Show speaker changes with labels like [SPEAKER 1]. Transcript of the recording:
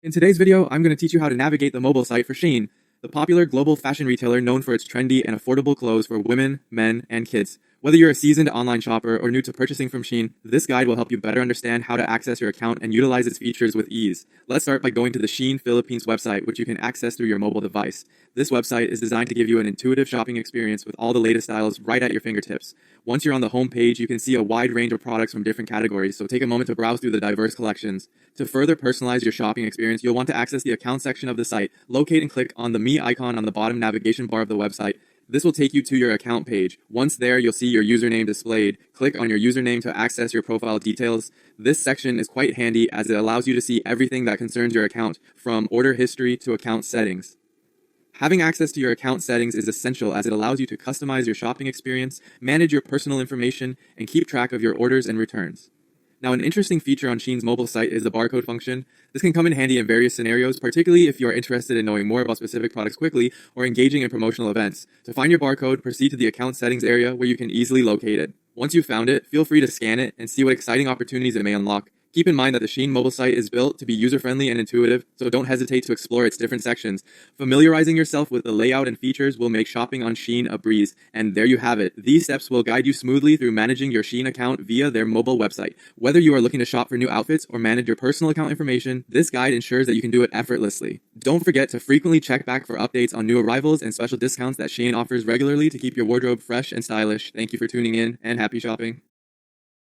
[SPEAKER 1] In today's video, I'm going to teach you how to navigate the mobile site for Shein, the popular global fashion retailer known for its trendy and affordable clothes for women, men, and kids. Whether you're a seasoned online shopper or new to purchasing from Shein, this guide will help you better understand how to access your account and utilize its features with ease. Let's start by going to the Shein Philippines website, which you can access through your mobile device. This website is designed to give you an intuitive shopping experience with all the latest styles right at your fingertips. Once you're on the home page, you can see a wide range of products from different categories, so take a moment to browse through the diverse collections. To further personalize your shopping experience, you'll want to access the account section of the site. Locate and click on the Me icon on the bottom navigation bar of the website. This will take you to your account page. Once there, you'll see your username displayed. Click on your username to access your profile details. This section is quite handy as it allows you to see everything that concerns your account, from order history to account settings. Having access to your account settings is essential as it allows you to customize your shopping experience, manage your personal information, and keep track of your orders and returns. Now, an interesting feature on Shein's mobile site is the barcode function. This can come in handy in various scenarios, particularly if you are interested in knowing more about specific products quickly or engaging in promotional events. To find your barcode, proceed to the account settings area where you can easily locate it. Once you've found it, feel free to scan it and see what exciting opportunities it may unlock. Keep in mind that the Shein mobile site is built to be user-friendly and intuitive, so don't hesitate to explore its different sections. Familiarizing yourself with the layout and features will make shopping on Shein a breeze. And there you have it. These steps will guide you smoothly through managing your Shein account via their mobile website. Whether you are looking to shop for new outfits or manage your personal account information, this guide ensures that you can do it effortlessly. Don't forget to frequently check back for updates on new arrivals and special discounts that Shein offers regularly to keep your wardrobe fresh and stylish. Thank you for tuning in, and happy shopping.